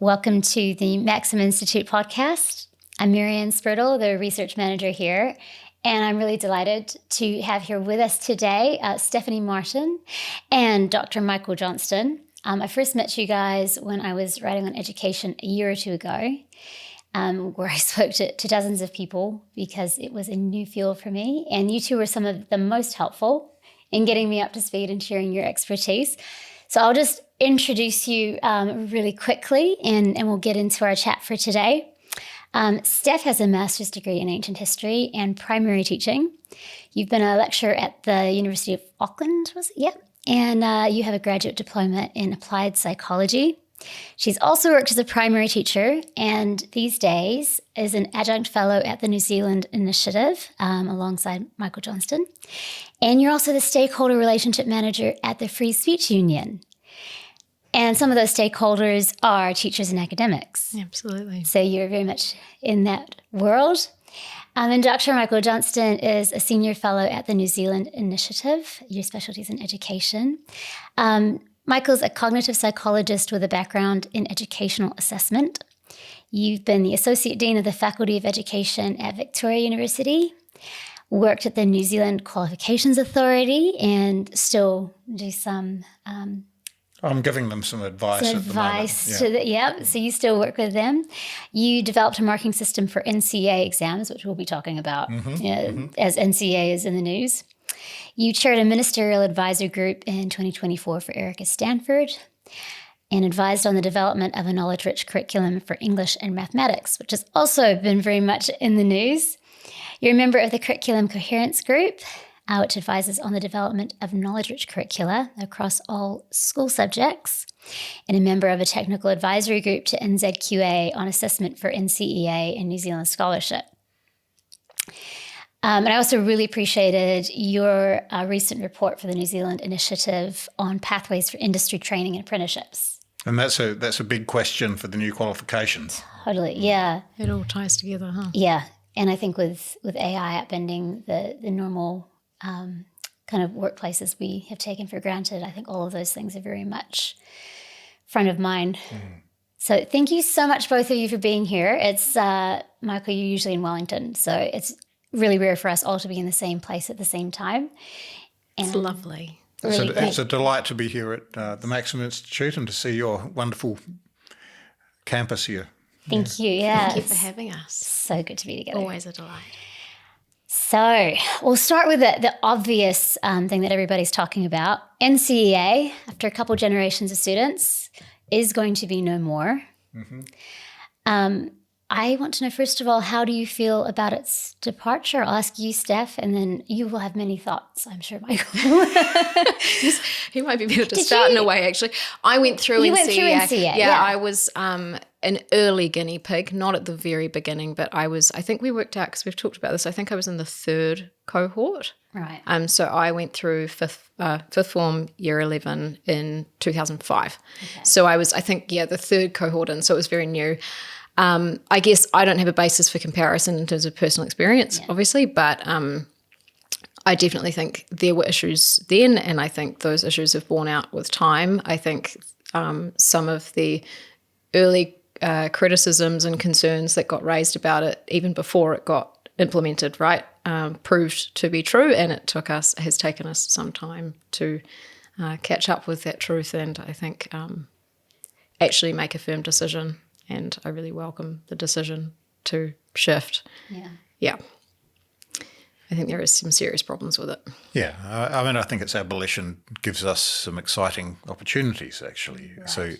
Welcome to the Maxim Institute podcast. I'm Marianne Spriddle, the research manager here, and I'm really delighted to have here with us today Stephanie Martin and Dr. Michael Johnston. I first met you guys when I was writing on education a year or two ago, where I spoke to dozens of people because it was a new field for me, and you two were some of the most helpful in getting me up to speed and sharing your expertise. So I'll just introduce you really quickly and we'll get into our chat for today. Steph has a master's degree in ancient history and primary teaching. You've been a lecturer at the University of Auckland, was it? Yeah. And you have a graduate diploma in applied psychology. She's also worked as a primary teacher and these days is an adjunct fellow at the New Zealand Initiative alongside Michael Johnston. And you're also the stakeholder relationship manager at the Free Speech Union. And some of those stakeholders are teachers and academics. Absolutely. So you're very much in that world. And Dr. Michael Johnston is a senior fellow at the New Zealand Initiative. Your specialty is in education. Michael's a cognitive psychologist with a background in educational assessment. You've been the Associate Dean of the Faculty of Education at Victoria University, worked at the New Zealand Qualifications Authority, and still do some... I'm giving them some advice at the moment. Yeah. So you still work with them. You developed a marking system for NCEA exams, which we'll be talking about as NCEA is in the news. You chaired a ministerial advisor group in 2024 for Erica Stanford and advised on the development of a knowledge-rich curriculum for English and mathematics, which has also been very much in the news. You're a member of the Curriculum Coherence Group, which advises on the development of knowledge-rich curricula across all school subjects, and a member of a technical advisory group to NZQA on assessment for NCEA and New Zealand scholarship. And I also really appreciated your recent report for the New Zealand Initiative on pathways for industry training and apprenticeships. And that's a big question for the new qualifications. Totally, yeah. It all ties together, huh? Yeah, and I think with AI upending the normal kind of workplaces we have taken for granted, I think all of those things are very much front of mind. So thank you so much, both of you, for being here. It's, Michael, you're usually in Wellington, so it's really rare for us all to be in the same place at the same time. And it's lovely. Really it's a delight to be here at the Maxim Institute and to see your wonderful campus here. Thank you, yeah. Thank you for having us. So good to be together. Always a delight. So we'll start with the obvious thing that everybody's talking about. NCEA, after a couple generations of students, is going to be no more. I want to know, first of all, how do you feel about its departure? I'll ask you, Steph, and then you will have many thoughts, I'm sure, Michael. He might be better to start in a way, actually. I went through NCEA. You went through NCEA, yeah. I was an early guinea pig, not at the very beginning, but I think we worked out, because we've talked about this, I think I was in the third cohort. Right. So I went through fifth form, year 11 in 2005. Okay. So I was, the third cohort in, so it was very new. I guess I don't have a basis for comparison in terms of personal experience, obviously, but I definitely think there were issues then, and I think those issues have borne out with time. I think some of the early criticisms and concerns that got raised about it, even before it got implemented, right, proved to be true, and it has taken us some time to catch up with that truth, and I think actually make a firm decision. And I really welcome the decision to shift. Yeah. I think there is some serious problems with it. Yeah. I think its abolition gives us some exciting opportunities, actually. Right. So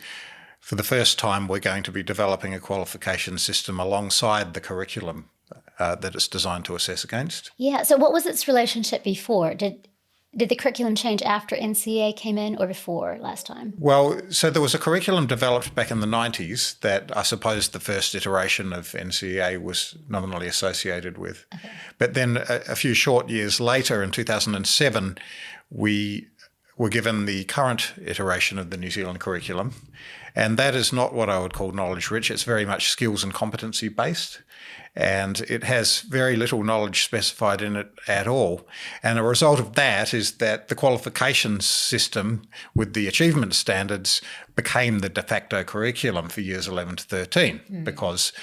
for the first time, we're going to be developing a qualification system alongside the curriculum that it's designed to assess against. Yeah. So what was its relationship before? Did the curriculum change after NCEA came in or before last time? Well, so there was a curriculum developed back in the 90s that I suppose the first iteration of NCEA was nominally associated with. Okay. But then a few short years later, in 2007, we were given the current iteration of the New Zealand curriculum. And that is not what I would call knowledge rich. It's very much skills and competency based. And it has very little knowledge specified in it at all. And a result of that is that the qualifications system with the achievement standards became the de facto curriculum for years 11 to 13 because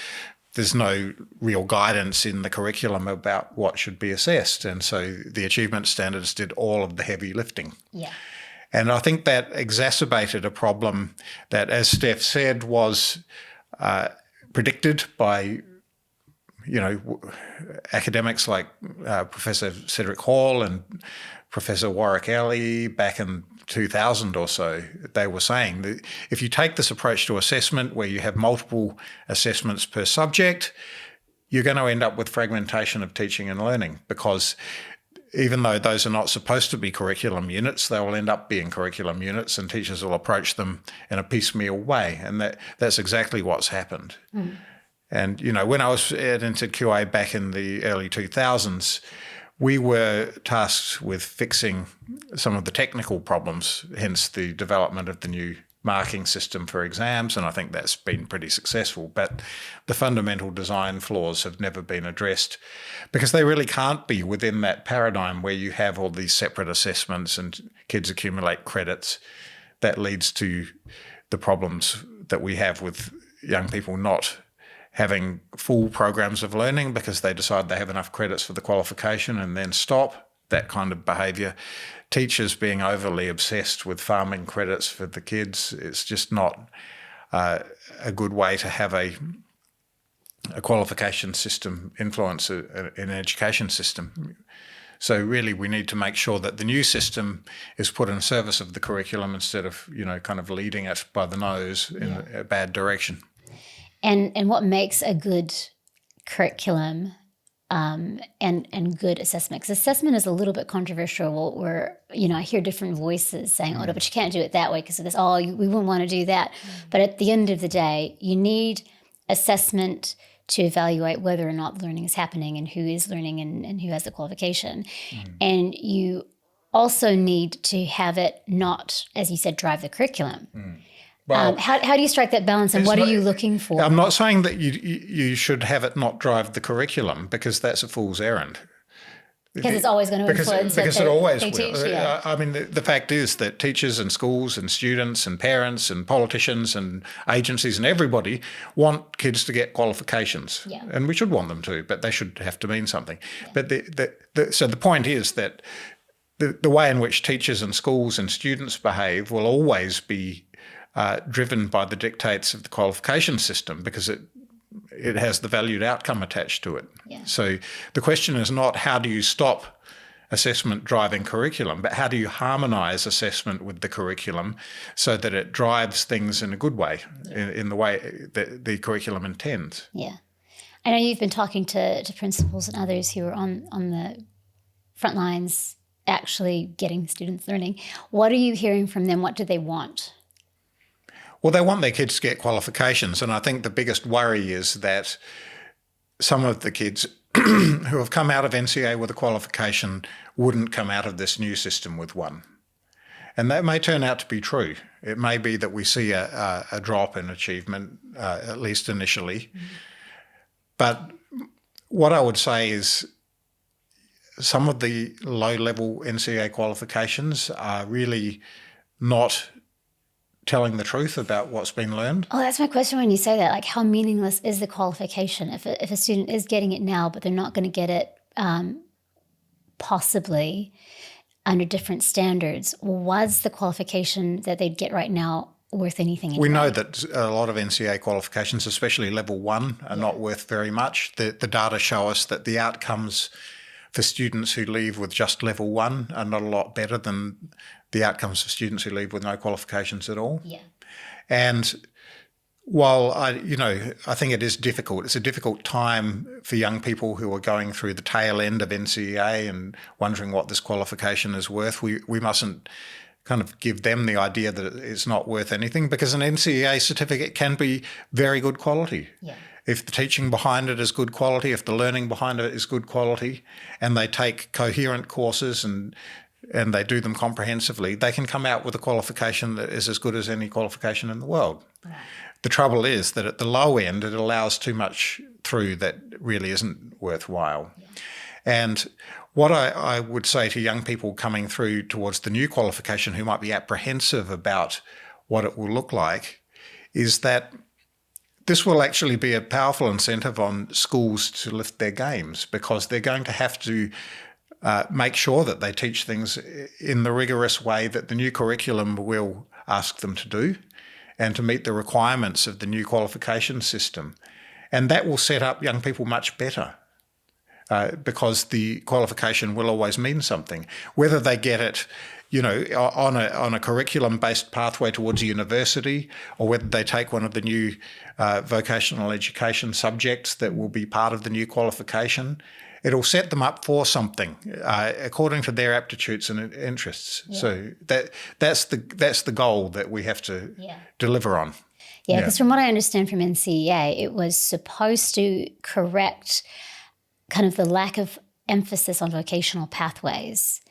there's no real guidance in the curriculum about what should be assessed. And so the achievement standards did all of the heavy lifting. Yeah. And I think that exacerbated a problem that, as Steph said, was predicted by academics like Professor Cedric Hall and Professor Warwick Ellie back in 2000 or so. They were saying that if you take this approach to assessment where you have multiple assessments per subject, you're going to end up with fragmentation of teaching and learning, because even though those are not supposed to be curriculum units, they will end up being curriculum units, and teachers will approach them in a piecemeal way. And that's exactly what's happened. And, when I was at NCEA back in the early 2000s, we were tasked with fixing some of the technical problems, hence the development of the new marking system for exams, and I think that's been pretty successful. But the fundamental design flaws have never been addressed because they really can't be within that paradigm where you have all these separate assessments and kids accumulate credits. That leads to the problems that we have with young people not having full programs of learning because they decide they have enough credits for the qualification and then stop, that kind of behaviour. Teachers being overly obsessed with farming credits for the kids, it's just not a good way to have a qualification system influence an education system. So really we need to make sure that the new system is put in service of the curriculum instead of, kind of leading it by the nose in a bad direction. And what makes a good curriculum and good assessment? Because assessment is a little bit controversial where, I hear different voices saying, oh, no, but you can't do it that way because of this. Oh, we wouldn't want to do that. But at the end of the day, you need assessment to evaluate whether or not learning is happening and who is learning and who has the qualification. And you also need to have it not, as you said, drive the curriculum. Well, how do you strike that balance, and what are you looking for? I'm not saying that you should have it not drive the curriculum, because that's a fool's errand. Because it's always going to influence. Because it always will. Teach, yeah. I mean, the fact is that teachers and schools and students and parents and politicians and agencies and everybody want kids to get qualifications. Yeah. And we should want them to, but they should have to mean something. Yeah. But so the point is that the way in which teachers and schools and students behave will always be driven by the dictates of the qualification system, because it has the valued outcome attached to it. Yeah. So the question is not how do you stop assessment driving curriculum, but how do you harmonise assessment with the curriculum so that it drives things in a good way, in the way that the curriculum intends. Yeah. I know you've been talking to principals and others who are on the front lines actually getting students learning. What are you hearing from them? What do they want? Well, they want their kids to get qualifications, and I think the biggest worry is that some of the kids who have come out of NCEA with a qualification wouldn't come out of this new system with one. And that may turn out to be true. It may be that we see a drop in achievement, at least initially. Mm-hmm. But what I would say is some of the low-level NCEA qualifications are really not telling the truth about what's been learned. Oh, that's my question when you say that. Like, how meaningless is the qualification? If a student is getting it now, but they're not going to get it possibly under different standards, was the qualification that they'd get right now worth anything anyway? We know that a lot of NCEA qualifications, especially level 1, are not worth very much. The data show us that the outcomes for students who leave with just level 1 are not a lot better than the outcomes for students who leave with no qualifications at all. Yeah. And while I think it is difficult, it's a difficult time for young people who are going through the tail end of NCEA and wondering what this qualification is worth. We mustn't kind of give them the idea that it's not worth anything, because an NCEA certificate can be very good quality. Yeah. If the teaching behind it is good quality, if the learning behind it is good quality, and they take coherent courses and and they do them comprehensively, they can come out with a qualification that is as good as any qualification in the world. Right. The trouble is that at the low end, it allows too much through that really isn't worthwhile. Yeah. And what I would say to young people coming through towards the new qualification who might be apprehensive about what it will look like is that this will actually be a powerful incentive on schools to lift their games, because they're going to have to make sure that they teach things in the rigorous way that the new curriculum will ask them to do, and to meet the requirements of the new qualification system. And that will set up young people much better, because the qualification will always mean something. Whether they get it, on a curriculum-based pathway towards a university, or whether they take one of the new vocational education subjects that will be part of the new qualification, it'll set them up for something according to their aptitudes and interests. Yeah. So that's the goal that we have to deliver on. Yeah, because from what I understand from NCEA, it was supposed to correct kind of the lack of emphasis on vocational pathways.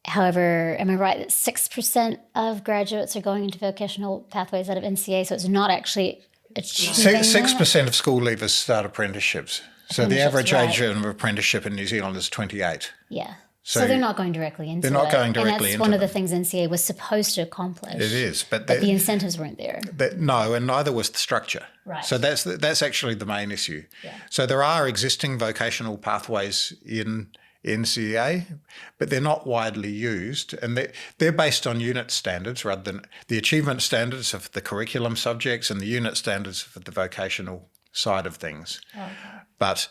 However, am I right that 6% of graduates are going into vocational pathways out of NCEA, so it's not actually achieving 6% of school leavers start apprenticeships. So the average age of apprenticeship in New Zealand is 28. Yeah. So they're not going directly into it. They're not going directly into it. And that's one of the things NCEA was supposed to accomplish. It is. But the incentives weren't there. No, and neither was the structure. Right. So that's actually the main issue. Yeah. So there are existing vocational pathways in NCEA, but they're not widely used, and they're based on unit standards rather than the achievement standards of the curriculum subjects and the unit standards for the vocational side of things. Okay. But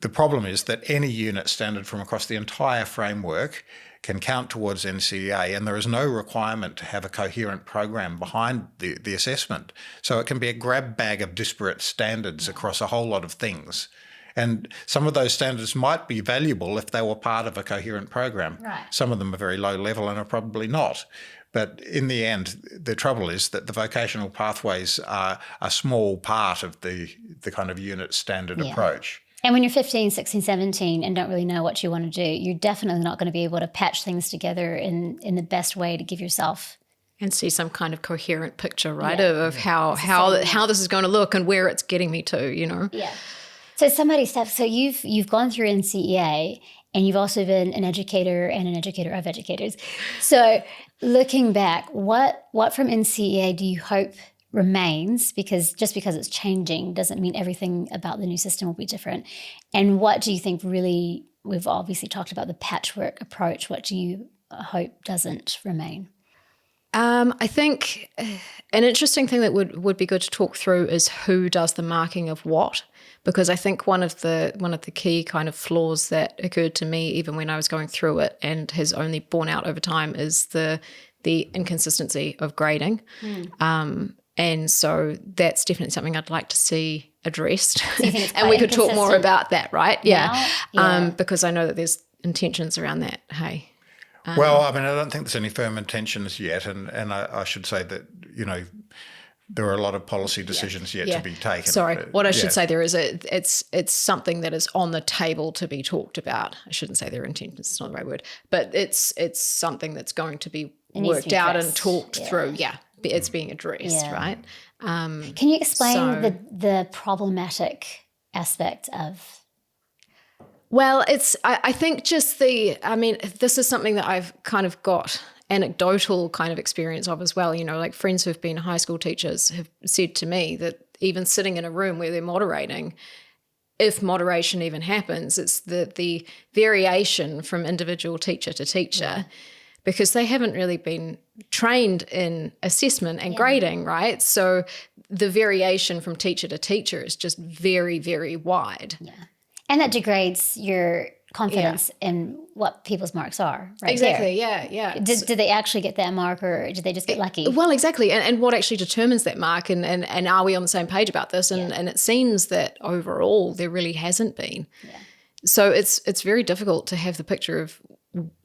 the problem is that any unit standard from across the entire framework can count towards NCEA, and there is no requirement to have a coherent program behind the assessment. So it can be a grab bag of disparate standards across a whole lot of things. And some of those standards might be valuable if they were part of a coherent program. Right. Some of them are very low level and are probably not. But in the end, the trouble is that the vocational pathways are a small part of the kind of unit standard approach. And when you're 15, 16, 17 and don't really know what you want to do, you're definitely not going to be able to patch things together in the best way to give yourself and see some kind of coherent picture, right, of how this is going to look and where it's getting me to, Yeah. So so you've gone through NCEA, and you've also been an educator and an educator of educators. So looking back, what from NCEA do you hope remains? Because just because it's changing doesn't mean everything about the new system will be different. And what do you think really, we've obviously talked about the patchwork approach, what do you hope doesn't remain? I think an interesting thing that would be good to talk through is who does the marking of what, because I think one of the key kind of flaws that occurred to me even when I was going through it and has only borne out over time is the inconsistency of grading. And so that's definitely something I'd like to see addressed. And we could talk more about that, right? Yeah. Because I know that there's intentions around that. Hey. Well, I don't think there's any firm intentions yet, and I should say that, there are a lot of policy decisions yet to be taken. Sorry, what I should say there is it's something that is on the table to be talked about. I shouldn't say their intentions, it's not the right word, but it's something that's going to be worked out and talked through. Yeah, it's being addressed, right? Can you explain the problematic aspect of? Well, I think just this is something that I've kind of got anecdotal kind of experience of as well. Like friends who've been high school teachers have said to me that even sitting in a room where they're moderating, if moderation even happens, it's the variation from individual teacher to teacher, because they haven't really been trained in assessment and grading, right? So the variation from teacher to teacher is just very, very wide. Yeah. And that degrades your confidence in what people's marks are, right? Exactly, there. yeah. Did they actually get that mark, or did they just get lucky? Well, exactly. And what actually determines that mark, and are we on the same page about this? And it seems that overall there really hasn't been. Yeah. So it's very difficult to have the picture of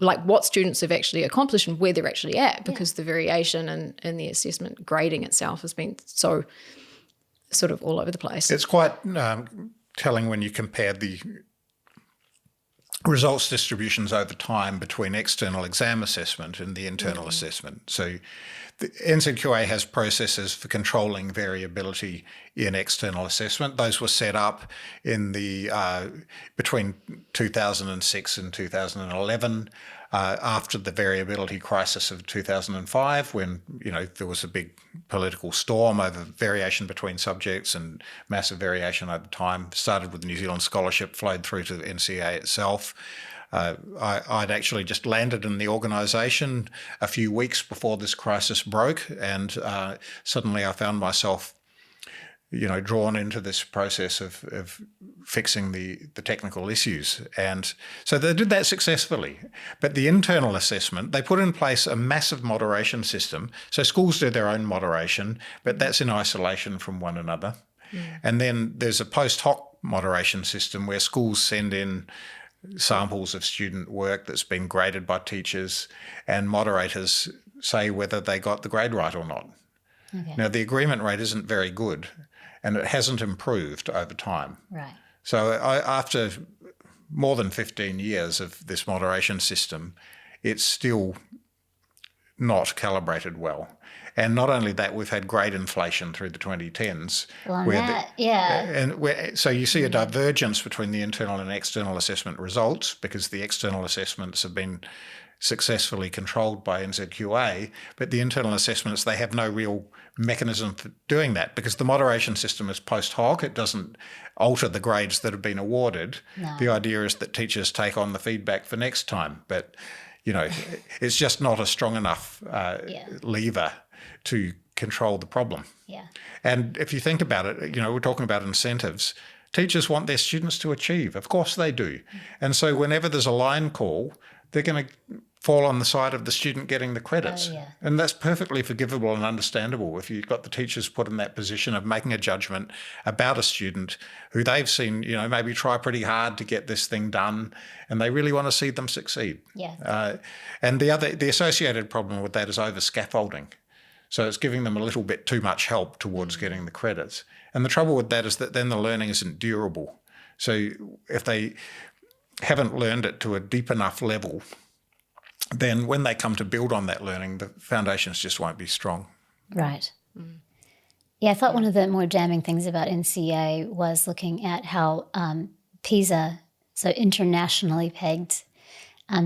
like what students have actually accomplished and where they're actually at, because the variation in the assessment grading itself has been so sort of all over the place. It's quite telling when you compare the results distributions over time between external exam assessment and the internal assessment. So the NCEA has processes for controlling variability in external assessment. Those were set up in the between 2006 and 2011. After the variability crisis of 2005, when there was a big political storm over variation between subjects and massive variation over time, started with the New Zealand scholarship, flowed through to the NCEA itself. I'd actually just landed in the organisation a few weeks before this crisis broke, and suddenly I found myself drawn into this process of fixing the technical issues. And so they did that successfully. But the internal assessment, they put in place a massive moderation system. So schools do their own moderation, but that's in isolation from one another. And then there's a post hoc moderation system where schools send in samples of student work that's been graded by teachers, and moderators say whether they got the grade right or not. Okay. Now, the agreement rate isn't very good, and it hasn't improved over time. Right. So after more than 15 years of this moderation system, it's still not calibrated well. And not only that, we've had grade inflation through the 2010s. Well, so you see a divergence between the internal and external assessment results, because the external assessments have been successfully controlled by NCEA, but the internal assessments, they have no real mechanism for doing that, because the moderation system is post hoc. It doesn't alter the grades that have been awarded. No. The idea is that teachers take on the feedback for next time, but it's just not a strong enough lever to control the problem. Yeah. And if you think about it, we're talking about incentives. Teachers want their students to achieve. Of course they do. And so whenever there's a line call, they're going to fall on the side of the student getting the credits. Oh, yeah. And that's perfectly forgivable and understandable if you've got the teachers put in that position of making a judgment about a student who they've seen, maybe try pretty hard to get this thing done, and they really want to see them succeed. Yeah. And the associated problem with that is over-scaffolding. So it's giving them a little bit too much help towards getting the credits. And the trouble with that is that then the learning isn't durable. So if they haven't learned it to a deep enough level, then when they come to build on that learning, the foundations just won't be strong. Right. Yeah, I thought one of the more damning things about NCEA was looking at how PISA, so internationally pegged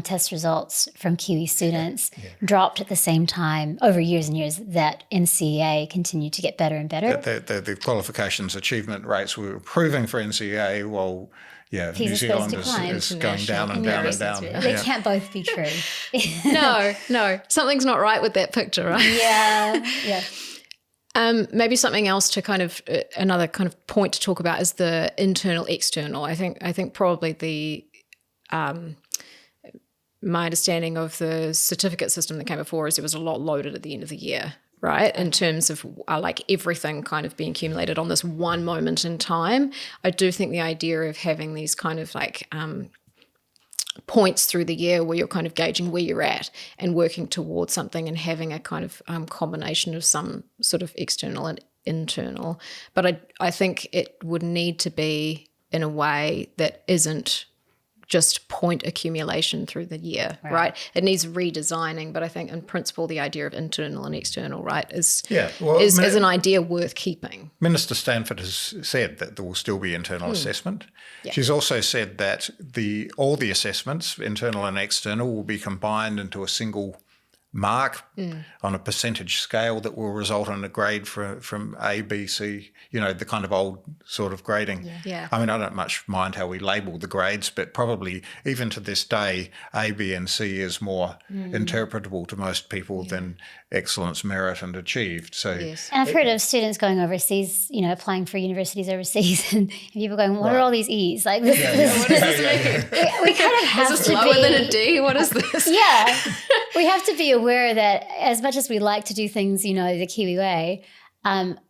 test results from Kiwi students, dropped at the same time over years and years that NCEA continued to get better and better. The qualifications achievement rates were improving for NCEA, while New Zealand is going down and down and down. They can't both be true. No, something's not right with that picture, right? Yeah. Maybe something else to another kind of point to talk about is the internal, external. I think probably the my understanding of the certificate system that came before is there was a lot loaded at the end of the year, right? In terms of everything kind of being accumulated on this one moment in time. I do think the idea of having these kind of points through the year where you're kind of gauging where you're at and working towards something and having a kind of combination of some sort of external and internal. But I think it would need to be in a way that isn't just point accumulation through the year, right? It needs redesigning, but I think in principle the idea of internal and external, right, is an idea worth keeping. Minister Stanford has said that there will still be internal assessment. Yeah. She's also said that all the assessments, internal and external, will be combined into a single mark on a percentage scale that will result in a grade from A, B, C, the kind of old sort of grading. Yeah. I mean, I don't much mind how we label the grades, but probably even to this day, A, B and C is more interpretable to most people than excellence, merit and achieved. So, yes. And I've heard of students going overseas, applying for universities overseas, and people going, what are all these E's? Like, what does this mean? We kind of have is this lower than a D? What is this? Yeah. We have to be aware that as much as we like to do things, the Kiwi way,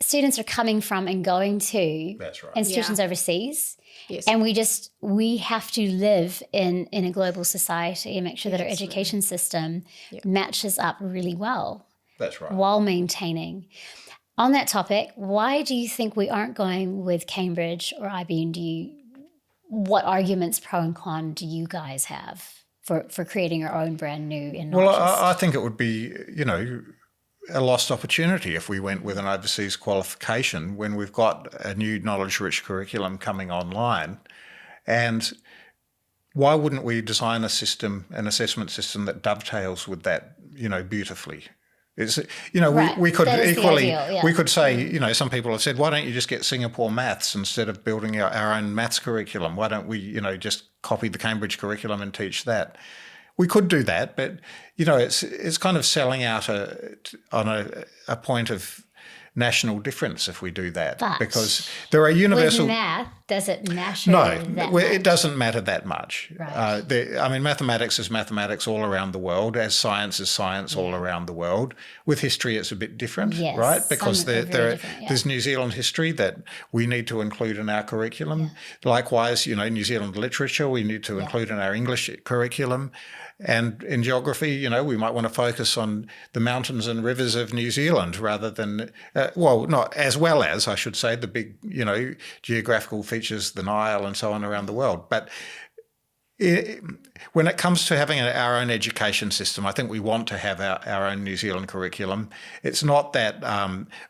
students are coming from and going to institutions overseas. Yes. And we have to live in a global society and make sure that our education system matches up really well. That's right. While maintaining. On that topic, why do you think we aren't going with Cambridge or IB? And what arguments, pro and con, do you guys have for creating your own brand new and not Well, just... I think it would be, a lost opportunity if we went with an overseas qualification when we've got a new knowledge-rich curriculum coming online. And why wouldn't we design an assessment system that dovetails with that, beautifully? It's, Right. we could That is the equally, ideal, yeah. we could say, some people have said, why don't you just get Singapore maths instead of building our own maths curriculum? Why don't we, just copy the Cambridge curriculum and teach that? We could do that, but, it's kind of selling out on a point of national difference if we do that, But because there are universal... With math, does it matter No, that much? it doesn't matter that much. Right. Mathematics is mathematics all around the world, as science is science all around the world. With history, it's a bit different, Yes, right? Because some are very different, yeah. there's New Zealand history that we need to include in our curriculum. Yeah. Likewise, New Zealand literature we need to include in our English curriculum. And in geography, we might want to focus on the mountains and rivers of New Zealand rather than, not as well as, I should say, the big, geographical features, the Nile and so on around the world. But when it comes to having our own education system, I think we want to have our own New Zealand curriculum. It's not that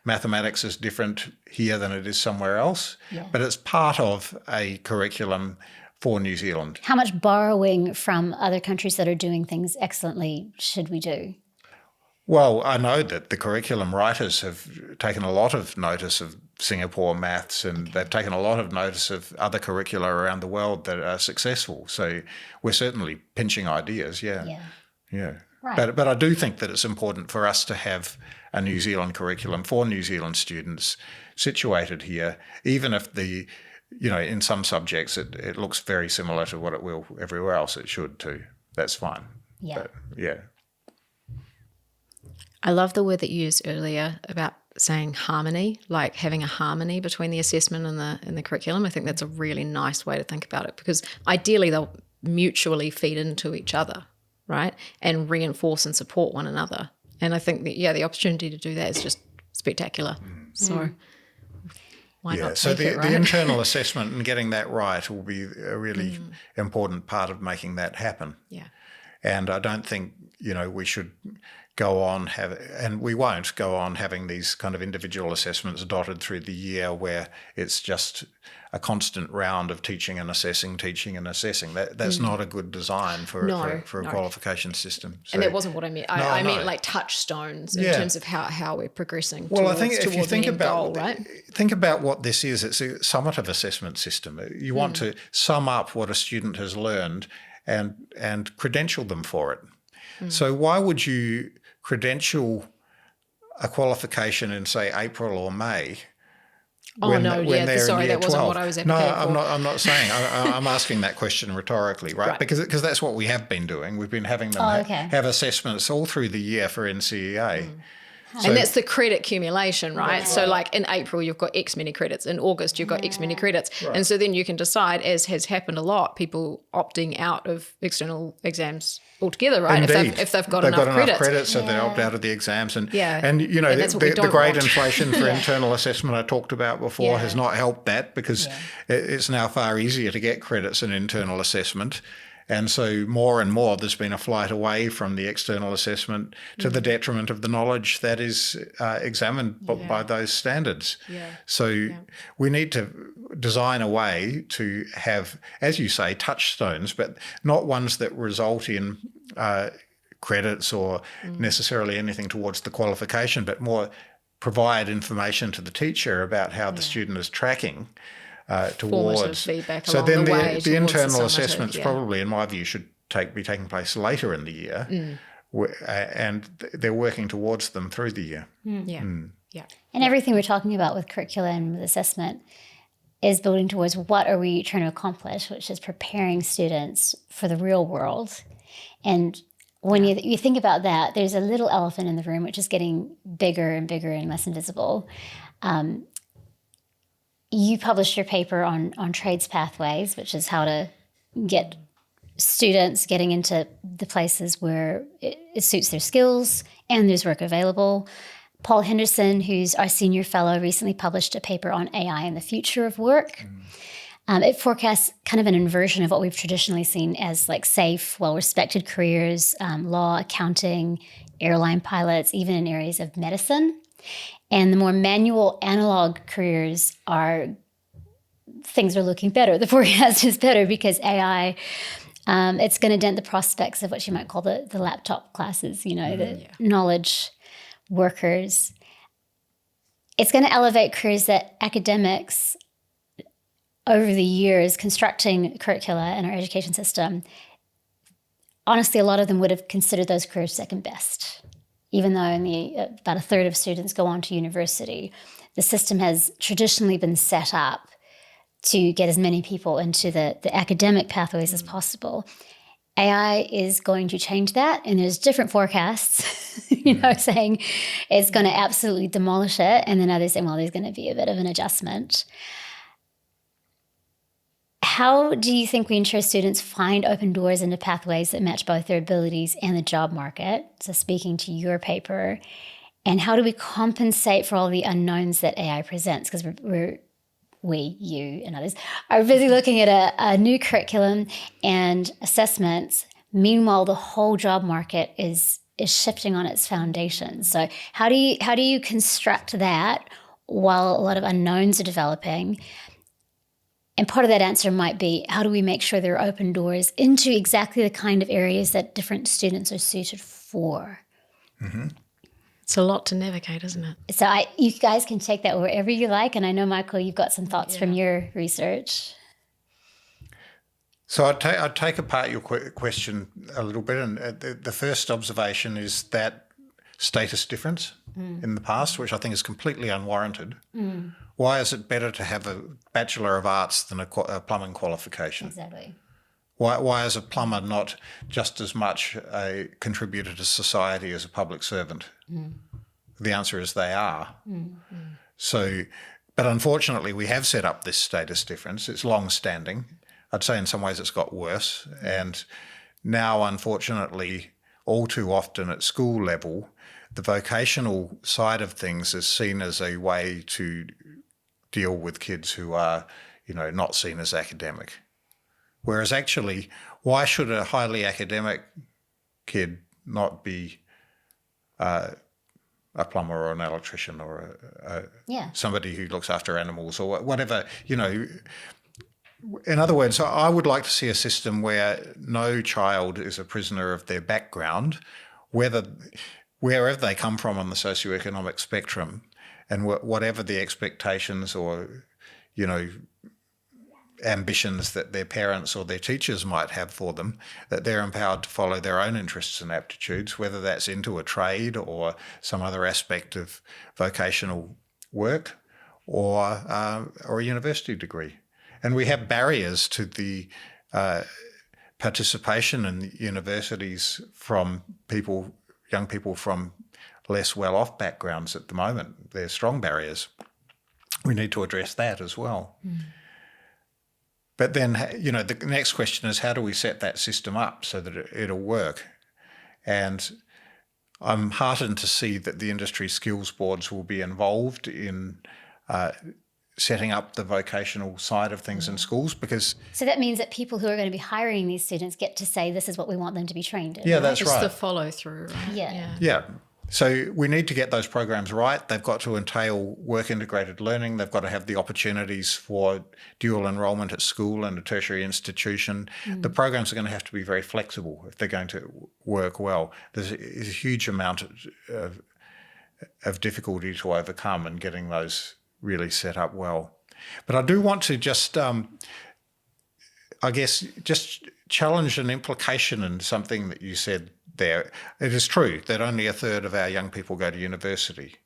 mathematics is different here than it is somewhere else, but it's part of a curriculum for New Zealand. How much borrowing from other countries that are doing things excellently should we do? Well, I know that the curriculum writers have taken a lot of notice of Singapore maths, and they've taken a lot of notice of other curricula around the world that are successful. So we're certainly pinching ideas, yeah. Right. But I do think that it's important for us to have a New Zealand curriculum for New Zealand students situated here, even if in some subjects it looks very similar to what it will everywhere else. It should too. That's fine. Yeah. But, I love the word that you used earlier about saying harmony, like having a harmony between the assessment and the curriculum. I think that's a really nice way to think about it, because ideally they'll mutually feed into each other, right, and reinforce and support one another. And I think that, the opportunity to do that is just spectacular. So why not so take it, right? the internal assessment and getting that right will be a really important part of making that happen. Yeah. And I don't think, we should go on and we won't go on having these kind of individual assessments dotted through the year where it's just a constant round of teaching and assessing. That's not a good design for a qualification system. So, and that wasn't what I meant. I meant like touchstones in terms of how we're progressing. Well, I think if you think about goal, right? Think about what this is. It's a summative assessment system. You want to sum up what a student has learned and credential them for it. So why would you credential a qualification in, say, April or May? Sorry, that wasn't what I was advocating for. I'm not saying. I'm asking that question rhetorically, right? Because that's what we have been doing. We've been having them have assessments all through the year for NCEA. So, and that's the credit accumulation, right? So like in April, you've got X many credits. In August, you've got X many credits. Right. And so then you can decide, as has happened a lot, people opting out of external exams altogether, right? Indeed. If they've got enough credits. So they opt out of the exams. And and the great inflation for internal assessment I talked about before has not helped that, because it's now far easier to get credits in internal assessment. And so more and more there's been a flight away from the external assessment to the detriment of the knowledge that is examined by those standards. So we need to design a way to have, as you say, touchstones, but not ones that result in credits or necessarily anything towards the qualification, but more provide information to the teacher about how the student is tracking towards feedback. So then the internal assessments probably, in my view, should be taking place later in the year, and they're working towards them through the year. And everything we're talking about with curriculum, with assessment, is building towards what are we trying to accomplish, which is preparing students for the real world. And when you think about that, there's a little elephant in the room, which is getting bigger and bigger and less invisible. You published your paper on trades pathways, which is how to get students getting into the places where it suits their skills and there's work available. Paul Henderson, who's our senior fellow, recently published a paper on AI and the future of work. It forecasts kind of an inversion of what we've traditionally seen as like safe, well-respected careers, law, accounting, airline pilots, even in areas of medicine. And the more manual analog careers things are looking better. The forecast is better because AI, it's going to dent the prospects of what you might call the laptop classes, the knowledge workers. It's going to elevate careers that academics over the years constructing curricula in our education system, honestly, a lot of them would have considered those careers second best. Even though only about a third of students go on to university, the system has traditionally been set up to get as many people into the academic pathways as possible. AI is going to change that, and there's different forecasts, saying it's going to absolutely demolish it, and then others saying, well, there's going to be a bit of an adjustment. How do you think we ensure students find open doors into pathways that match both their abilities and the job market? So speaking to your paper, and how do we compensate for all the unknowns that AI presents? Because you and others are busy looking at a new curriculum and assessments. Meanwhile, the whole job market is shifting on its foundation. So how do you construct that while a lot of unknowns are developing? And part of that answer might be, how do we make sure there are open doors into exactly the kind of areas that different students are suited for? Mm-hmm. It's a lot to navigate, isn't it? So you guys can take that wherever you like. And I know, Michael, you've got some thoughts from your research. So I'd take apart your question a little bit. And the first observation is that status difference in the past, which I think is completely unwarranted. Why is it better to have a Bachelor of Arts than a plumbing qualification? Exactly. Why is a plumber not just as much a contributor to society as a public servant? The answer is they are. So, but unfortunately, we have set up this status difference. It's long-standing. I'd say in some ways it's got worse. And now, unfortunately, all too often at school level, the vocational side of things is seen as a way to deal with kids who are, not seen as academic. Whereas actually, why should a highly academic kid not be a plumber or an electrician or somebody who looks after animals or whatever, In other words, I would like to see a system where no child is a prisoner of their background, wherever they come from on the socioeconomic spectrum, and whatever the expectations or, ambitions that their parents or their teachers might have for them, that they're empowered to follow their own interests and aptitudes, whether that's into a trade or some other aspect of vocational work or a university degree. And we have barriers to the participation in universities from young people from less well-off backgrounds at the moment. They're strong barriers. We need to address that as well. But then, the next question is, how do we set that system up so that it'll work? And I'm heartened to see that the industry skills boards will be involved in setting up the vocational side of things in schools, because... So that means that people who are going to be hiring these students get to say, this is what we want them to be trained in. Yeah, right? that's right. It's the follow-through, right? Yeah. So we need to get those programs right. They've got to entail work-integrated learning. They've got to have the opportunities for dual enrolment at school and a tertiary institution. The programs are going to have to be very flexible if they're going to work well. There's a huge amount of difficulty to overcome in getting those really set up well. But I do want to just, just challenge an implication in something that you said there. It is true that only a third of our young people go to university.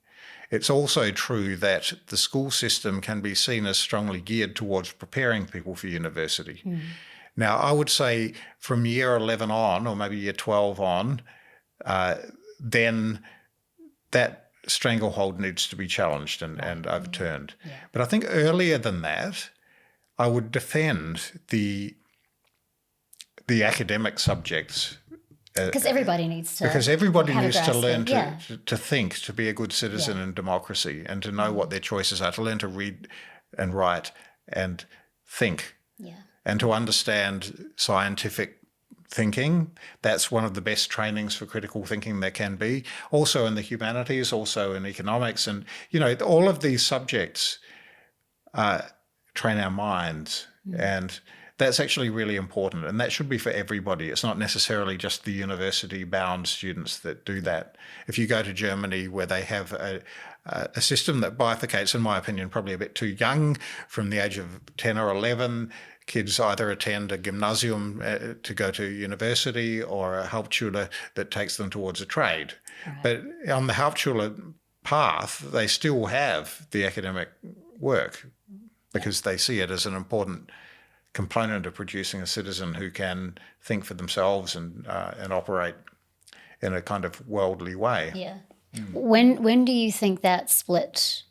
It's also true that the school system can be seen as strongly geared towards preparing people for university. Now, I would say from year 11 on, or maybe year 12 on, then that stranglehold needs to be challenged and overturned. Yeah. But I think earlier than that, I would defend the academic subjects. Because everybody needs to. Because everybody needs to learn to think, to be a good citizen in democracy, and to know what their choices are, to learn to read and write and think. Yeah. And to understand scientific thinking, that's one of the best trainings for critical thinking there can be. Also in the humanities, also in economics. And, all of these subjects train our minds. And that's actually really important. And that should be for everybody. It's not necessarily just the university-bound students that do that. If you go to Germany, where they have a system that bifurcates, in my opinion, probably a bit too young, from the age of 10 or 11, kids either attend a gymnasium to go to university or a Hauptschule that takes them towards a trade. Right. But on the Hauptschule path, they still have the academic work because they see it as an important component of producing a citizen who can think for themselves and operate in a kind of worldly way. Yeah. When do you think that split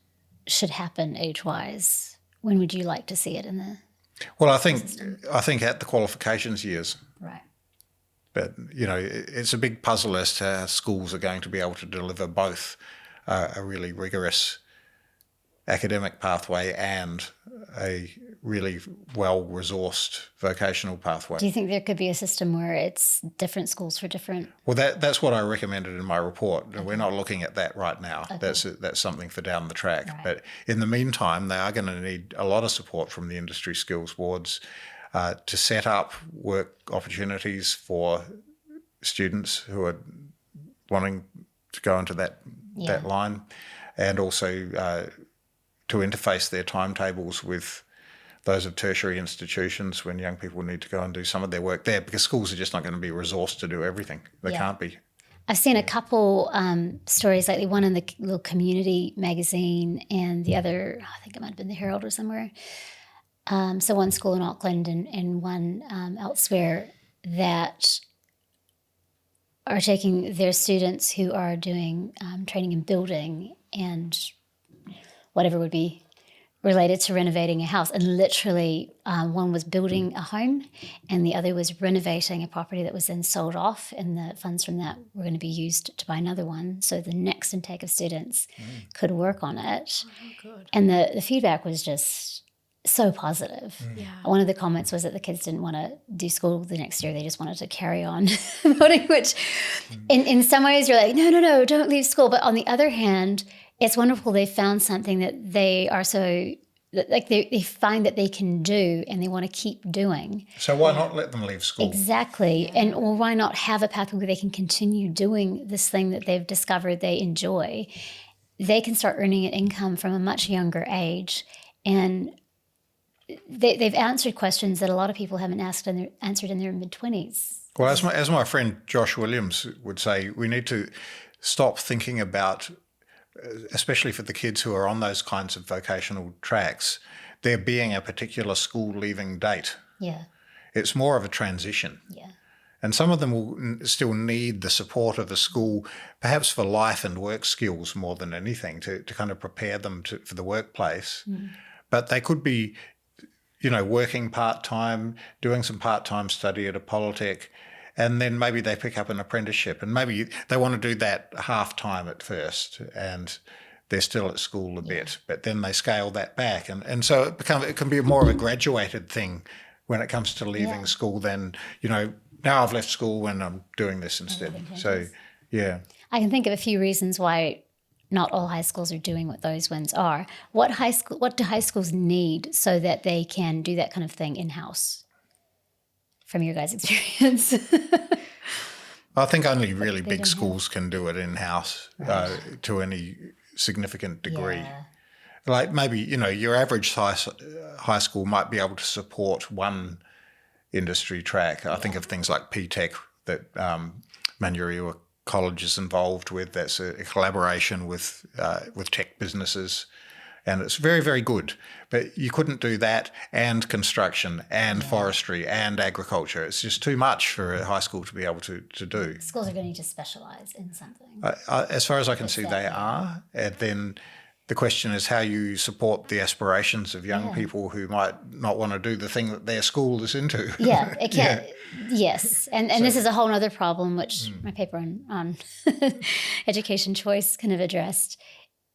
should happen age-wise? When would you like to see it in the Well, I think at the qualifications years. Right. But, it's a big puzzle as to how schools are going to be able to deliver both a really rigorous academic pathway and a really well-resourced vocational pathway. Do you think there could be a system where it's different schools for different? Well, that's what I recommended in my report. Okay. We're not looking at that right now. Okay. That's something for down the track. Right. But in the meantime, they are going to need a lot of support from the industry skills boards to set up work opportunities for students who are wanting to go into that line, and also to interface their timetables with those of tertiary institutions when young people need to go and do some of their work there, because schools are just not going to be resourced to do everything. They can't be. I've seen a couple stories lately, one in the little community magazine and the other, I think it might have been the Herald or somewhere. So one school in Auckland and one elsewhere that are taking their students who are doing training in building and whatever would be related to renovating a house. And literally one was building a home and the other was renovating a property that was then sold off, and the funds from that were going to be used to buy another one. So the next intake of students could work on it. Oh, good. And the feedback was just so positive. Yeah. One of the comments was that the kids didn't want to do school the next year. They just wanted to carry on building, which in some ways you're like, no, don't leave school. But on the other hand, it's wonderful they found something that they are so, like they find that they can do and they want to keep doing. So why not let them leave school? Exactly. Yeah. Or why not have a pathway where they can continue doing this thing that they've discovered they enjoy? They can start earning an income from a much younger age. And they've answered questions that a lot of people haven't answered in their mid-20s. Well, as my friend Josh Williams would say, we need to stop thinking about, especially for the kids who are on those kinds of vocational tracks, there being a particular school leaving date. Yeah. It's more of a transition. Yeah. And some of them will still need the support of the school, perhaps for life and work skills more than anything, to kind of prepare them for the workplace. But they could be, working part-time, doing some part-time study at a polytech, and then maybe they pick up an apprenticeship, and maybe they want to do that half-time at first, and they're still at school a bit, but then they scale that back. And so it can be more of a graduated thing when it comes to leaving school than, now I've left school and I'm doing this instead. So, yeah. I can think of a few reasons why not all high schools are doing what those ones are. What do high schools need so that they can do that kind of thing in-house, from your guys' experience? I think only really big schools can do it in-house to any significant degree. Yeah. Like maybe, your average high school might be able to support one industry track. I think of things like P-Tech that Manurewa College is involved with. That's a collaboration with tech businesses, and it's very, very good. But you couldn't do that and construction and forestry and agriculture. It's just too much for a high school to be able to do. Schools are going to need to specialise in something. As far as I can see, they are. And then the question is how you support the aspirations of young people who might not want to do the thing that their school is into. Yeah, it can. Yes, and this is a whole other problem, which my paper on education choice kind of addressed.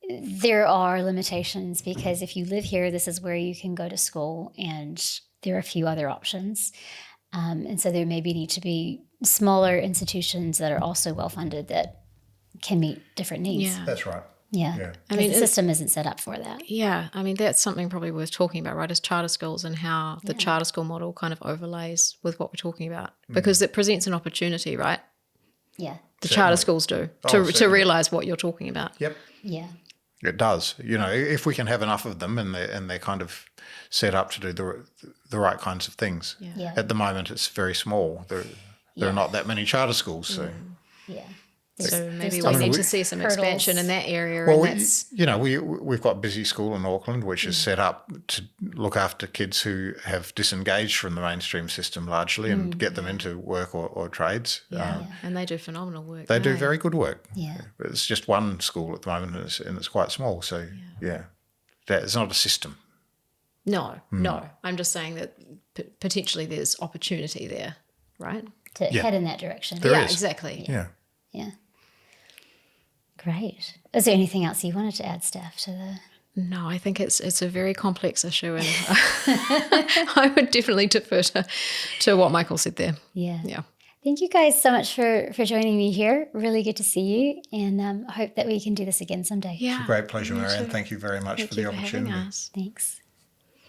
there are limitations because if you live here, this is where you can go to school, and there are a few other options. And so there maybe need to be smaller institutions that are also well-funded that can meet different needs. Yeah. That's right. Yeah. I mean, the system isn't set up for that. Yeah, I mean, that's something probably worth talking about, right, is charter schools and how the charter school model kind of overlays with what we're talking about, because it presents an opportunity, right? Yeah. The charter schools do, to realise what you're talking about. Yep. Yeah. It does. If we can have enough of them and they're kind of set up to do the right kinds of things. Yeah. At the moment, it's very small. There are not that many charter schools, so. Yeah. So maybe still we need some to see some hurdles. expansion in that area. Well, and that's, we've got Busy School in Auckland, which is set up to look after kids who have disengaged from the mainstream system largely and get them into work or trades. and they do phenomenal work. They do very good work. Yeah. It's just one school at the moment, and it's quite small. So, it's not a system. No. I'm just saying that potentially there's opportunity there, right? To head in that direction. There is. Exactly. Yeah. Yeah. Great. Is there anything else you wanted to add, Steph, to the... No, I think it's a very complex issue, and I would definitely defer to what Michael said there. Yeah. Yeah. Thank you guys so much for joining me here. Really good to see you, and I hope that we can do this again someday. Yeah. Great pleasure, Marianne. Thank you very much for the Thank you for having opportunity. us. Thanks.